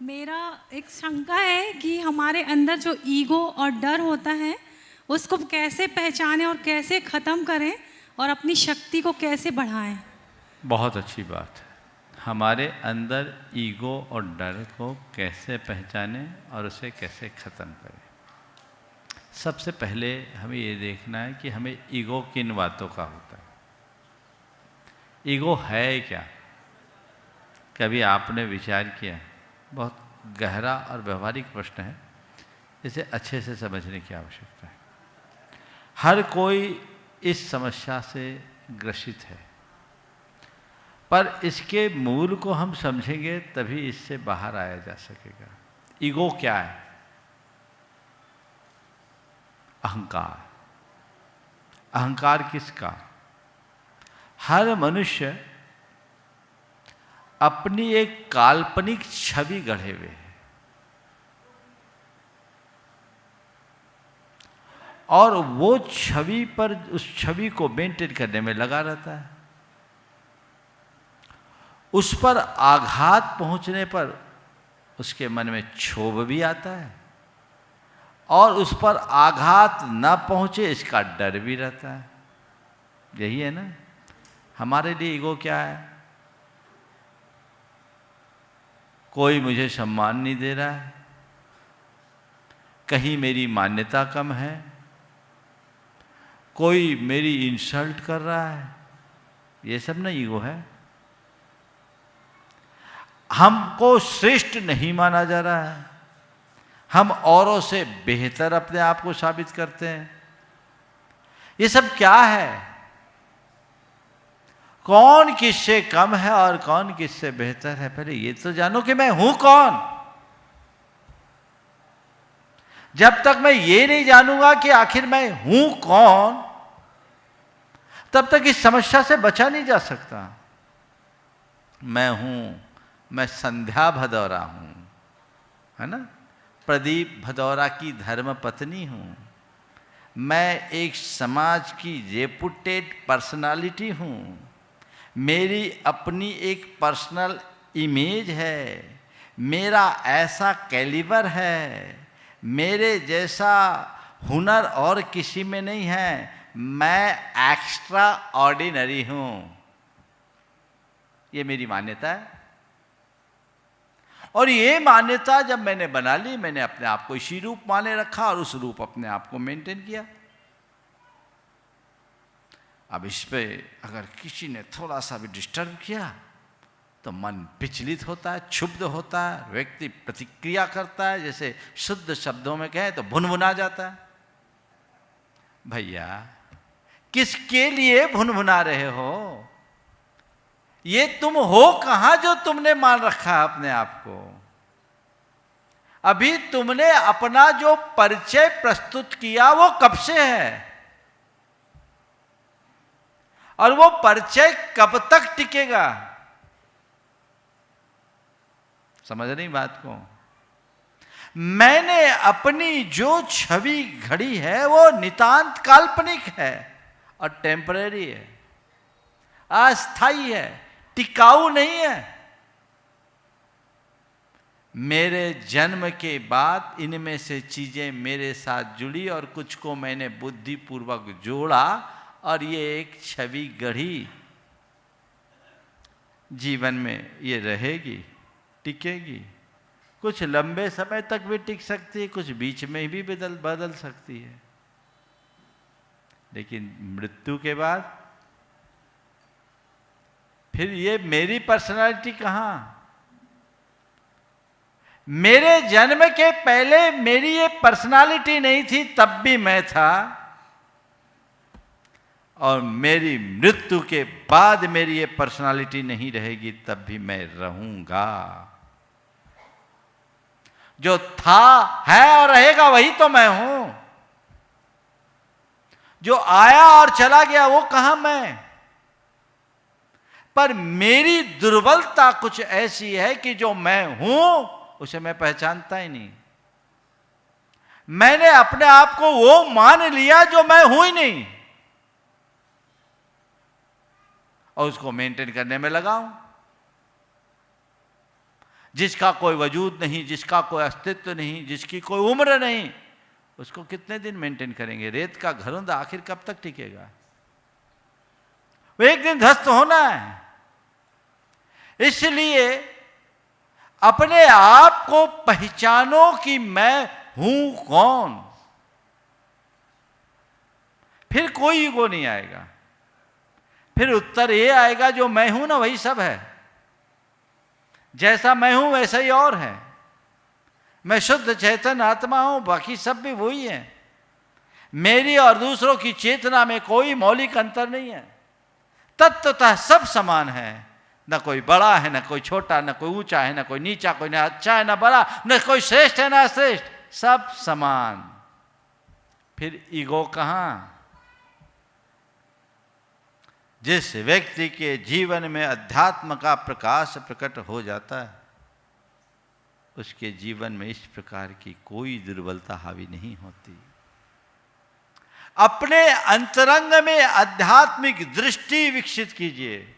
मेरा एक शंका है कि हमारे अंदर जो ईगो और डर होता है उसको कैसे पहचानें और कैसे ख़त्म करें और अपनी शक्ति को कैसे बढ़ाएं। बहुत अच्छी बात है। हमारे अंदर ईगो और डर को कैसे पहचानें और उसे कैसे ख़त्म करें। सबसे पहले हमें ये देखना है कि हमें ईगो किन बातों का होता है। ईगो है क्या? कभी आपने विचार किया? बहुत गहरा और व्यवहारिक प्रश्न है, इसे अच्छे से समझने की आवश्यकता है। हर कोई इस समस्या से ग्रसित है, पर इसके मूल को हम समझेंगे तभी इससे बाहर आया जा सकेगा। ईगो क्या है? अहंकार। अहंकार किसका? हर मनुष्य अपनी एक काल्पनिक छवि गढ़े हुए है और वो छवि पर, उस छवि को मेंटेन करने में लगा रहता है। उस पर आघात पहुंचने पर उसके मन में क्षोभ भी आता है और उस पर आघात न पहुंचे इसका डर भी रहता है। यही है ना हमारे लिए ईगो क्या है? कोई मुझे सम्मान नहीं दे रहा है, कहीं मेरी मान्यता कम है, कोई मेरी इंसल्ट कर रहा है, ये सब ना ईगो है। हमको श्रेष्ठ नहीं माना जा रहा है, हम औरों से बेहतर अपने आप को साबित करते हैं। ये सब क्या है? कौन किससे कम है और कौन किससे बेहतर है? पहले ये तो जानो कि मैं हूं कौन। जब तक मैं ये नहीं जानूंगा कि आखिर मैं हूं कौन, तब तक इस समस्या से बचा नहीं जा सकता। मैं संध्या भदौरा हूं, है ना, प्रदीप भदौरा की धर्म पत्नी हूं। मैं एक समाज की रेपुटेड पर्सनालिटी हूं। मेरी अपनी एक पर्सनल इमेज है, मेरा ऐसा कैलिबर है, मेरे जैसा हुनर और किसी में नहीं है, मैं एक्स्ट्रा ऑर्डिनरी हूं। ये मेरी मान्यता है और ये मान्यता जब मैंने बना ली, मैंने अपने आप को इसी रूप माने रखा और उस रूप अपने आप को मेंटेन किया। अब इस पे अगर किसी ने थोड़ा सा भी डिस्टर्ब किया तो मन विचलित होता है, क्षुब्ध होता है, व्यक्ति प्रतिक्रिया करता है, जैसे शुद्ध शब्दों में कहें तो भुनभुना जाता है। भैया किसके लिए भुनभुना रहे हो? ये तुम हो कहां जो तुमने मान रखा है अपने आप को? अभी तुमने अपना जो परिचय प्रस्तुत किया वो कब से है और वो परिचय कब तक टिकेगा? समझ नहीं बात को? मैंने अपनी जो छवि घड़ी है वो नितांत काल्पनिक है और टेम्परेरी है, अस्थाई है, टिकाऊ नहीं है। मेरे जन्म के बाद इनमें से चीजें मेरे साथ जुड़ी और कुछ को मैंने बुद्धिपूर्वक जोड़ा और ये एक छवि गढ़ी। जीवन में ये रहेगी, टिकेगी। कुछ लंबे समय तक भी टिक सकती है, कुछ बीच में भी बदल सकती है, लेकिन मृत्यु के बाद फिर ये मेरी पर्सनालिटी कहां? मेरे जन्म के पहले मेरी ये पर्सनालिटी नहीं थी, तब भी मैं था, और मेरी मृत्यु के बाद मेरी ये पर्सनालिटी नहीं रहेगी, तब भी मैं रहूंगा। जो था, है और रहेगा वही तो मैं हूं। जो आया और चला गया वो कहां मैं? पर मेरी दुर्बलता कुछ ऐसी है कि जो मैं हूं उसे मैं पहचानता ही नहीं। मैंने अपने आप को वो मान लिया जो मैं हूं ही नहीं और उसको मेंटेन करने में लगा हूं। जिसका कोई वजूद नहीं, जिसका कोई अस्तित्व नहीं, जिसकी कोई उम्र नहीं, उसको कितने दिन मेंटेन करेंगे? रेत का घरौंदा आखिर कब तक टिकेगा? वो एक दिन ध्वस्त होना है। इसलिए अपने आप को पहचानो कि मैं हूं कौन। फिर कोई ईगो नहीं आएगा। फिर उत्तर ये आएगा जो मैं हूं ना वही सब है। जैसा मैं हूं वैसा ही और है। मैं शुद्ध चैतन्य आत्मा हूं, बाकी सब भी वही है। मेरी और दूसरों की चेतना में कोई मौलिक अंतर नहीं है। तत्वतः सब समान है। न कोई बड़ा है, न कोई छोटा, न कोई ऊंचा है, न कोई नीचा, कोई न अच्छा है न बड़ा, न कोई श्रेष्ठ है न अश्रेष्ठ, सब समान। फिर ईगो कहां? जिस व्यक्ति के जीवन में अध्यात्म का प्रकाश प्रकट हो जाता है, उसके जीवन में इस प्रकार की कोई दुर्बलता हावी नहीं होती। अपने अंतरंग में आध्यात्मिक दृष्टि विकसित कीजिए।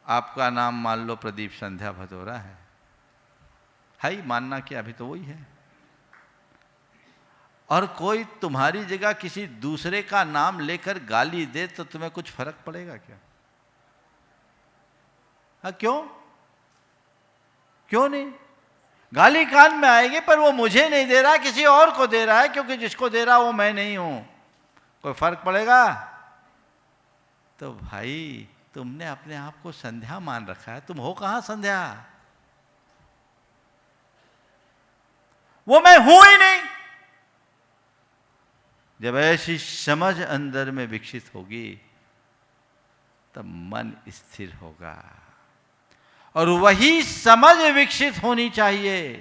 आपका नाम मान लो प्रदीप संध्या भदौरा है ही, मानना कि अभी तो वही है। और कोई तुम्हारी जगह किसी दूसरे का नाम लेकर गाली दे तो तुम्हें कुछ फर्क पड़ेगा क्या? हाँ, क्यों नहीं? गाली कान में आएगी, पर वो मुझे नहीं दे रहा, किसी और को दे रहा है, क्योंकि जिसको दे रहा वो मैं नहीं हूं। कोई फर्क पड़ेगा? तो भाई तुमने अपने आप को संध्या मान रखा है, तुम हो कहां संध्या? वो मैं हूं ही नहीं। जब ऐसी समझ अंदर में विकसित होगी तब मन स्थिर होगा। और वही समझ विकसित होनी चाहिए,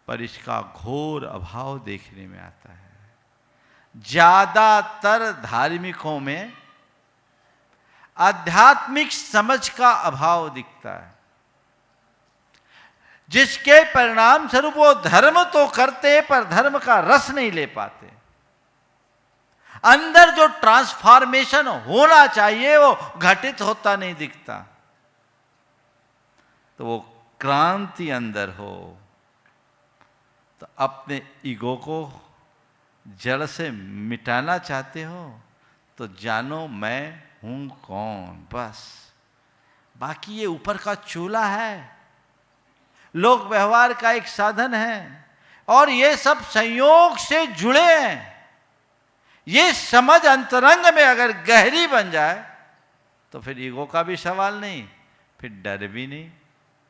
पर इसका घोर अभाव देखने में आता है। ज्यादातर धार्मिकों में आध्यात्मिक समझ का अभाव दिखता है, जिसके परिणाम स्वरूप वो धर्म तो करते पर धर्म का रस नहीं ले पाते। अंदर जो ट्रांसफॉर्मेशन होना चाहिए वो घटित होता नहीं दिखता। तो वो क्रांति अंदर हो, तो अपने ईगो को जड़ से मिटाना चाहते हो तो जानो मैं हूं कौन, बस। बाकी ये ऊपर का चूल्हा है, लोक व्यवहार का एक साधन है, और ये सब संयोग से जुड़े हैं। ये समझ अंतरंग में अगर गहरी बन जाए तो फिर ईगो का भी सवाल नहीं, फिर डर भी नहीं।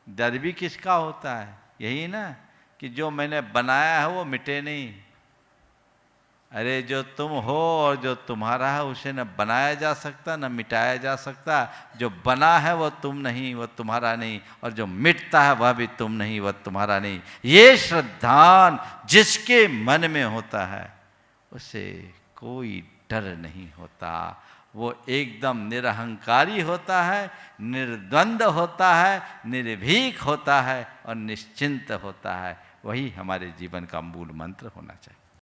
डर भी किसका होता है? यही ना कि जो मैंने बनाया है वो मिटे नहीं। अरे जो तुम हो और जो तुम्हारा है उसे न बनाया जा सकता न मिटाया जा सकता। जो बना है वो तुम नहीं, वो तुम्हारा नहीं, और जो मिटता है वह भी तुम नहीं, वह तुम्हारा नहीं। ये श्रद्धान जिसके मन में होता है उसे कोई डर नहीं होता। वो एकदम निरहंकारी होता है, निर्द्वंद होता है, निर्भीक होता है और निश्चिंत होता है। वही हमारे जीवन का मूल मंत्र होना चाहिए।